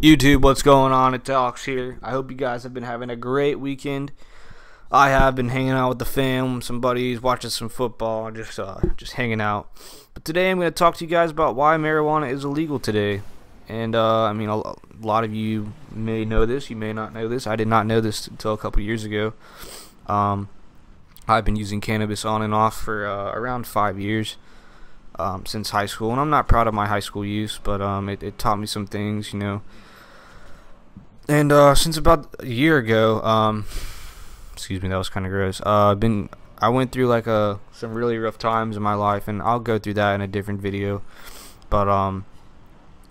YouTube, what's going on? It's Alex here. I hope you guys have been having a great weekend. I have been hanging out with the fam, some buddies, watching some football, just hanging out. But today I'm going to talk to you guys about why marijuana is illegal today. And I mean, a lot of you may know this, you may not know this. I did not know this until a couple years ago. I've been using cannabis on and off for around 5 years. Since high school, and I'm not proud of my high school use, but it taught me some things, you know. And since about a year ago, excuse me, that was kind of gross. I went through like some really rough times in my life, and I'll go through that in a different video. But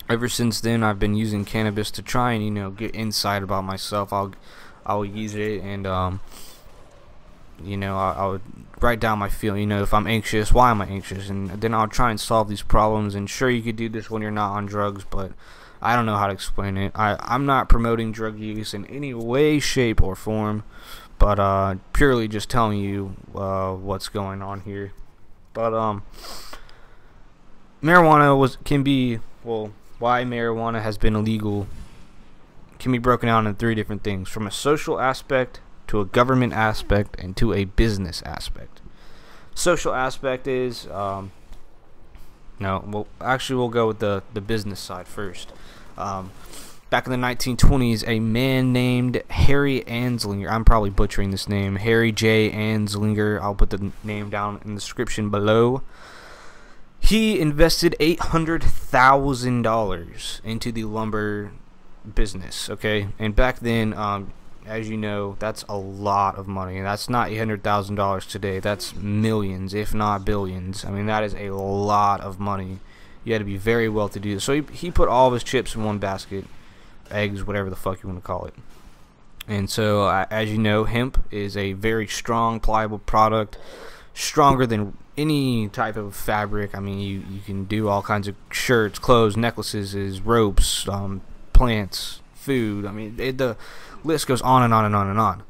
ever since then, I've been using cannabis to try and get insight about myself. I'll use it and I would write down my feeling. If I'm anxious, why am I anxious? And then I'll try and solve these problems. And sure, you could do this when you're not on drugs, but I don't know how to explain it. I'm not promoting drug use in any way, shape, or form, but purely just telling you what's going on here. But marijuana why marijuana has been illegal can be broken down in three different things: from a social aspect, to a government aspect, and to a business aspect. Social aspect is we'll go with the business side first. Back in the 1920s, a man named Harry Anslinger, I'm probably butchering this name, Harry J. Anslinger, I'll put the name down in the description below. He invested $800,000 into the lumber business, okay? And back then, as you know, that's a lot of money, and that's not $800,000 today. That's millions, if not billions. I mean, that is a lot of money. You had to be very well to do this. So he put all of his chips in one basket, eggs, whatever the fuck you want to call it. And so, as you know, hemp is a very strong, pliable product, stronger than any type of fabric. I mean, you can do all kinds of shirts, clothes, necklaces, ropes, plants, food. I mean, the list goes on and on and on and on.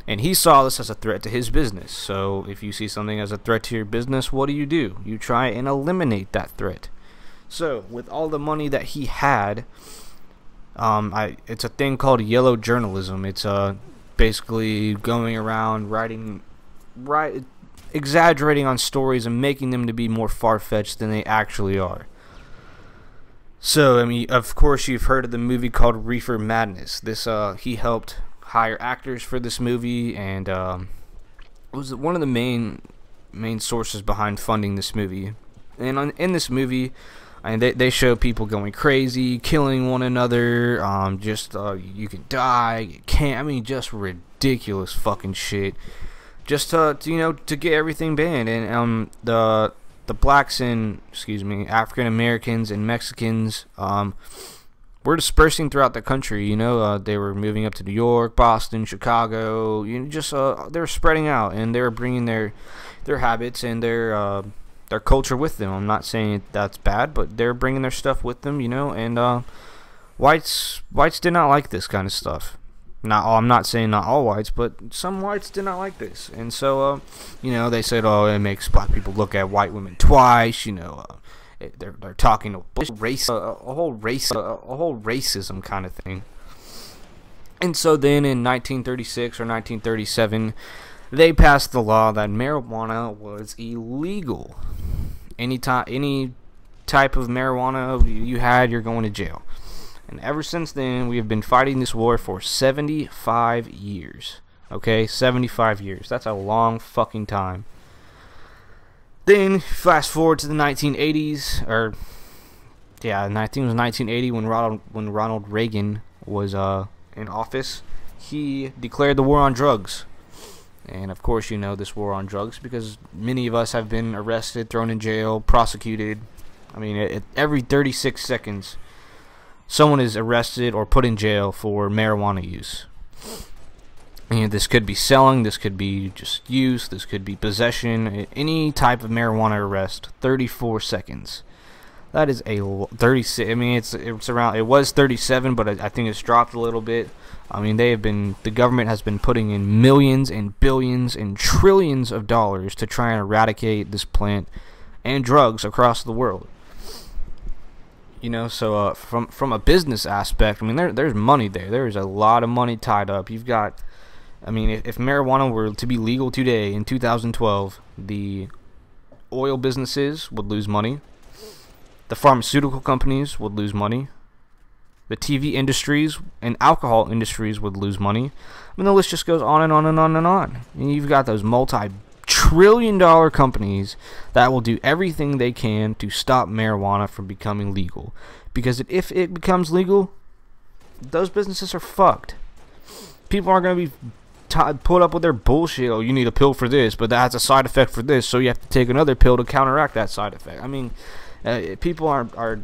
And he saw this as a threat to his business. So if you see something as a threat to your business, what do? You try and eliminate that threat. So with all the money that he had, it's a thing called yellow journalism. It's basically going around exaggerating on stories and making them to be more far-fetched than they actually are. So, I mean, of course, you've heard of the movie called Reefer Madness. He helped hire actors for this movie, and was one of the main sources behind funding this movie. And in this movie, they show people going crazy, killing one another. You can die, you can't. I mean, just ridiculous fucking shit. Just to get everything banned. And the blacks and African Americans and Mexicans were dispersing throughout the country. They were moving up to New York, Boston, Chicago. They were spreading out, and they were bringing their habits and their culture with them. I'm not saying that's bad, but they're bringing their stuff with them. And whites did not like this kind of stuff. I'm not saying not all whites, but some whites did not like this. And so, they said, oh, it makes black people look at white women twice. They're talking a whole racism kind of thing. And so then in 1936 or 1937, they passed the law that marijuana was illegal. Any type of marijuana you had, you're going to jail. And ever since then, we have been fighting this war for 75 years. Okay, 75 years. That's a long fucking time. Then, fast forward to the 1980s, I think it was 1980 when Ronald Reagan was in office. He declared the war on drugs. And of course, this war on drugs because many of us have been arrested, thrown in jail, prosecuted. I mean, every 36 seconds, someone is arrested or put in jail for marijuana use. And this could be selling, this could be just use, this could be possession, any type of marijuana arrest. 34 seconds. That is a 36. I mean, it's around. It was 37, but I think it's dropped a little bit. I mean, the government has been putting in millions and billions and trillions of dollars to try and eradicate this plant and drugs across the world. You know, so from a business aspect, I mean, there's money there. There's a lot of money tied up. You've got, I mean, if marijuana were to be legal today in 2012, the oil businesses would lose money. The pharmaceutical companies would lose money. The TV industries and alcohol industries would lose money. I mean, the list just goes on and on and on and on. And you've got those multi-trillion-dollar companies that will do everything they can to stop marijuana from becoming legal. Because if it becomes legal, those businesses are fucked. People aren't going to be put up with their bullshit. Oh, you need a pill for this, but that has a side effect for this, so you have to take another pill to counteract that side effect. I mean, people are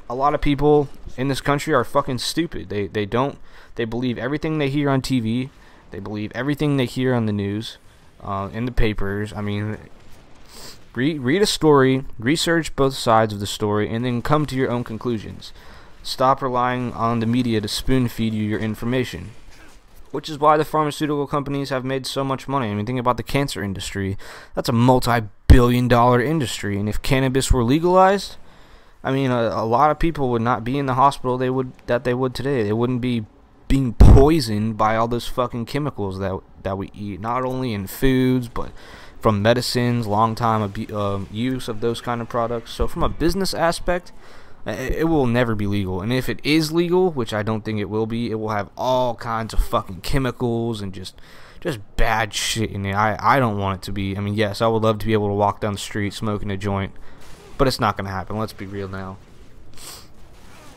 a lot of people in this country are fucking stupid. They believe everything they hear on TV. They believe everything they hear on the news, in the papers. I mean, read a story, research both sides of the story, and then come to your own conclusions. Stop relying on the media to spoon feed you your information. Which is why the pharmaceutical companies have made so much money. I mean, think about the cancer industry. That's a multi-billion-dollar industry. And if cannabis were legalized, I mean, a lot of people would not be in the hospital they would today. They wouldn't be being poisoned by all those fucking chemicals that we eat, not only in foods, but from medicines, long time use of those kind of products. So from a business aspect, it will never be legal. And if it is legal, which I don't think it will be, it will have all kinds of fucking chemicals and just bad shit in it. I don't want it to be. I mean, yes, I would love to be able to walk down the street smoking a joint, but it's not going to happen. Let's be real now.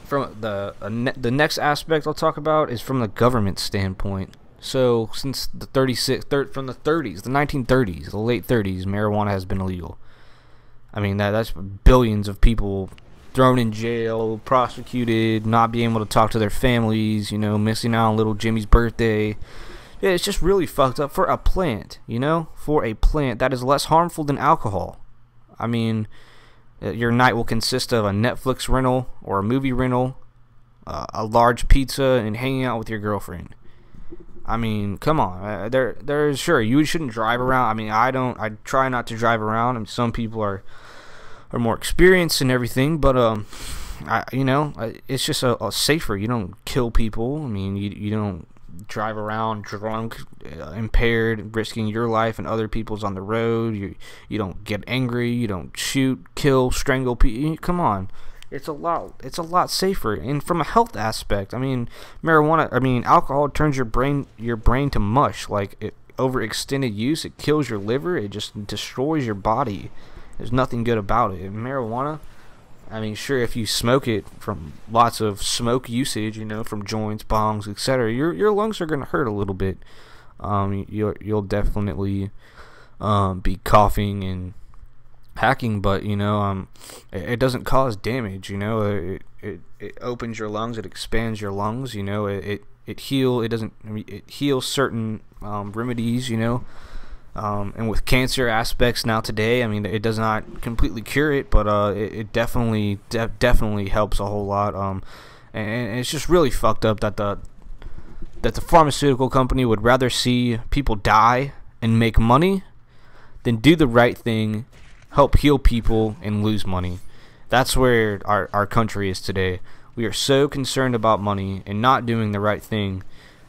From the next aspect I'll talk about is from the government standpoint. So since the 1930s, the late 30s, marijuana has been illegal. I mean, that's billions of people thrown in jail, prosecuted, not being able to talk to their families, you know, missing out on little Jimmy's birthday. Yeah, it's just really fucked up for a plant, you know, for a plant that is less harmful than alcohol. I mean, your night will consist of a Netflix rental or a movie rental, a large pizza, and hanging out with your girlfriend. I mean, come on. There's sure you shouldn't drive around. I mean, I try not to drive around. I mean, some people are more experienced and everything, but it's just a safer. You don't kill people. I mean, you don't drive around drunk, impaired, risking your life and other people's on the road. You don't get angry. You don't shoot, kill, strangle people. Come on. It's a lot safer. And from a health aspect, I mean, alcohol turns your brain to mush. Like, over extended use, it kills your liver. It just destroys your body. There's nothing good about it. And marijuana, I mean, sure, if you smoke it from lots of smoke usage, you know, from joints, bongs, etc., your lungs are gonna hurt a little bit. You'll definitely be coughing and hacking, but you know, it doesn't cause damage. You know, it opens your lungs, it expands your lungs. You know, it heals certain remedies. You know. And with cancer aspects now today, I mean, it does not completely cure it, but it definitely helps a whole lot. And it's just really fucked up that the pharmaceutical company would rather see people die and make money than do the right thing, help heal people, and lose money. That's where our country is today. We are so concerned about money and not doing the right thing.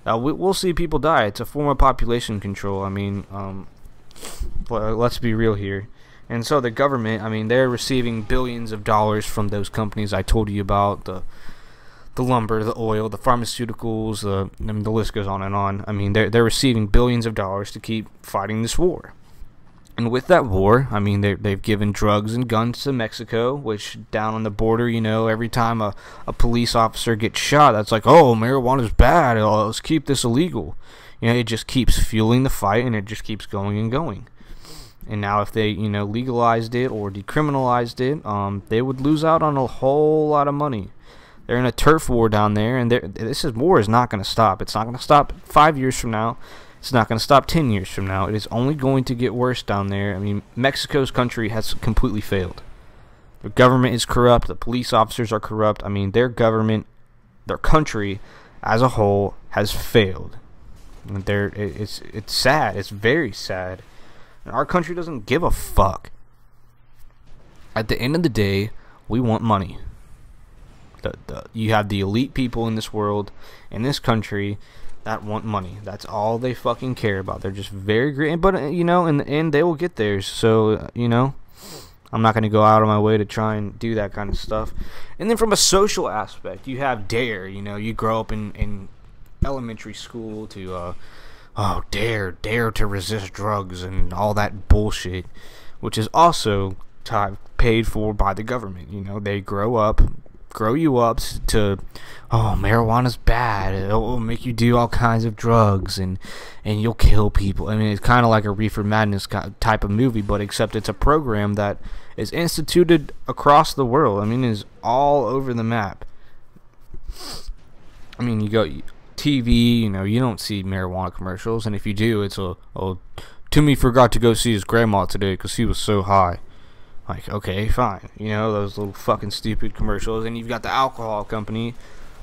We'll see people die. It's a form of population control. I mean, let's be real here. And so the government, I mean, they're receiving billions of dollars from those companies I told you about, the lumber, the oil, the pharmaceuticals, I mean, the list goes on and on. I mean, they're receiving billions of dollars to keep fighting this war. And with that war, I mean, they've given drugs and guns to Mexico, which down on the border, you know, every time a police officer gets shot, that's like, oh, marijuana's bad, let's keep this illegal. You know, it just keeps fueling the fight, and it just keeps going and going. And now if they, you know, legalized it or decriminalized it, they would lose out on a whole lot of money. They're in a turf war down there, and war is not going to stop. It's not going to stop 5 years from now. It's not going to stop 10 years from now. It is only going to get worse down there. I mean, Mexico's country has completely failed. The government is corrupt. The police officers are corrupt. I mean, their government, their country as a whole has failed. And it's sad. It's very sad. And our country doesn't give a fuck. At the end of the day, we want money. You have the elite people in this world, in this country, that want money. That's all they fucking care about. They're just very great, but in the end, they will get theirs. So I'm not going to go out of my way to try and do that kind of stuff. And then from a social aspect, you have DARE. You grow up in elementary school to dare to resist drugs and all that bullshit, which is also paid for by the government. They grow you up to, marijuana's bad, it'll make you do all kinds of drugs and you'll kill people. I mean, it's kind of like a Reefer Madness type of movie, but except it's a program that is instituted across the world. I mean, is all over the map. I mean, you go TV, you don't see marijuana commercials, and if you do, it's Timmy forgot to go see his grandma today because he was so high. Like, okay, fine. Those little fucking stupid commercials. And you've got the alcohol company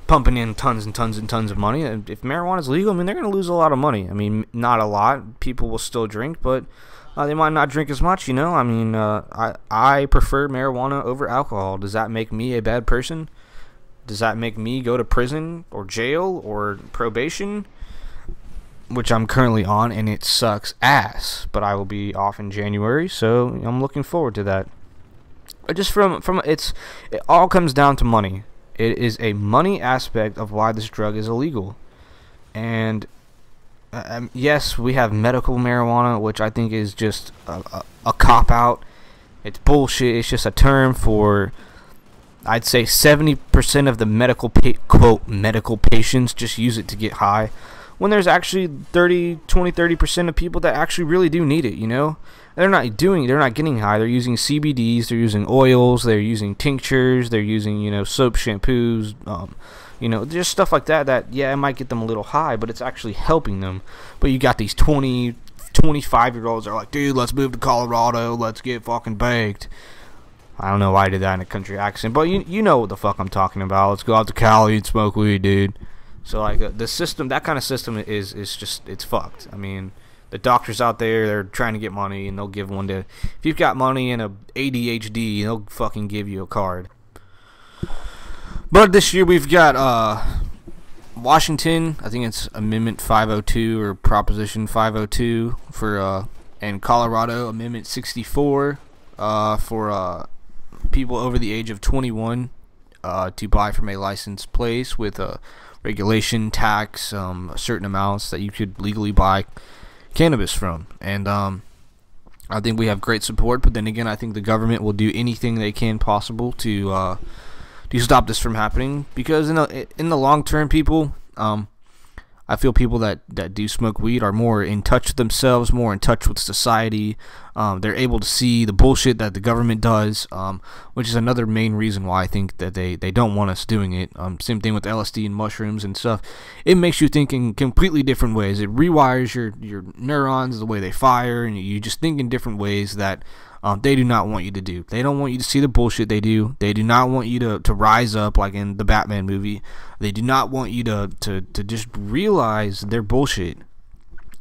pumping in tons and tons and tons of money. And if marijuana is legal, I mean, they're going to lose a lot of money. I mean, not a lot. People will still drink, but they might not drink as much, I mean, I prefer marijuana over alcohol. Does that make me a bad person? Does that make me go to prison or jail or probation? Which I'm currently on, and it sucks ass, but I will be off in January, so I'm looking forward to that. But just it all comes down to money. It is a money aspect of why this drug is illegal. And yes, we have medical marijuana, which I think is just a cop-out. It's bullshit. It's just a term for, I'd say 70% of the medical patients just use it to get high, when there's actually 30% of people that actually really do need it. They're not getting high. They're using CBDs, they're using oils, they're using tinctures, they're using soap, shampoos, just stuff like that it might get them a little high, but it's actually helping them. But you got these 25-year-olds that are like, dude, let's move to Colorado, let's get fucking baked. I don't know why I did that in a country accent, but you know what the fuck I'm talking about. Let's go out to Cali and smoke weed, dude. So like the system, that kind of system is just, it's fucked. I mean, the doctors out there, they're trying to get money, and they'll give one to, if you've got money and a ADHD, they'll fucking give you a card. But this year we've got Washington, I think it's Amendment 502 or Proposition 502 for and Colorado Amendment 64 for people over the age of 21 to buy from a licensed place with a regulation, tax, certain amounts that you could legally buy cannabis from. And I think we have great support, but then again, I think the government will do anything they can possible to stop this from happening, because in the long term, people, I feel people that do smoke weed are more in touch with themselves, more in touch with society. They're able to see the bullshit that the government does, which is another main reason why I think that they don't want us doing it. Same thing with LSD and mushrooms and stuff. It makes you think in completely different ways. It rewires your neurons, the way they fire, and you just think in different ways that they do not want you to do. They don't want you to see the bullshit they do. They do not want you to rise up like in the Batman movie. They do not want you to just realize their bullshit,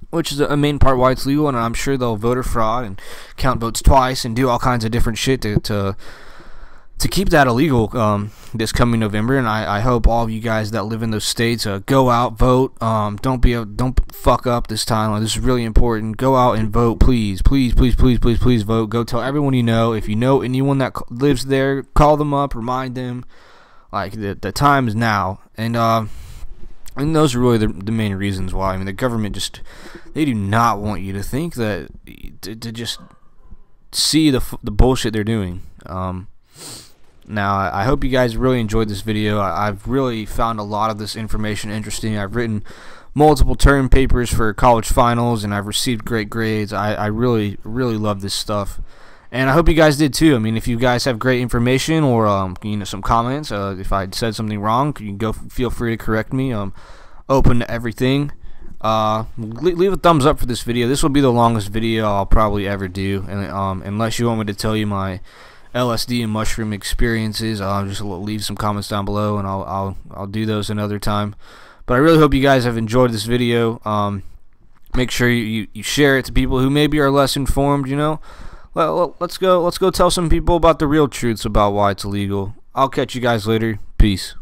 which is a main part why it's legal. And I'm sure they'll voter fraud and count votes twice and do all kinds of different shit to keep that illegal this coming November. And I hope all of you guys that live in those states go out, vote. Don't fuck up this time. This is really important. Go out and vote, please, please, please, please, please, please vote. Go tell everyone you know. If you know anyone that lives there, call them up, remind them. Like the time is now. And those are really the main reasons why. I mean, the government they do not want you to think that, to just see the bullshit they're doing. Now, I hope you guys really enjoyed this video. I've really found a lot of this information interesting. I've written multiple term papers for college finals, and I've received great grades. I really, really love this stuff. And I hope you guys did too. I mean, if you guys have great information or some comments, if I said something wrong, you can feel free to correct me. Open to everything. Leave a thumbs up for this video. This will be the longest video I'll probably ever do, and unless you want me to tell you my LSD and mushroom experiences, just leave some comments down below, and I'll do those another time. But I really hope you guys have enjoyed this video. Make sure you share it to people who maybe are less informed. Well, let's go tell some people about the real truths about why it's illegal. I'll catch you guys later. Peace.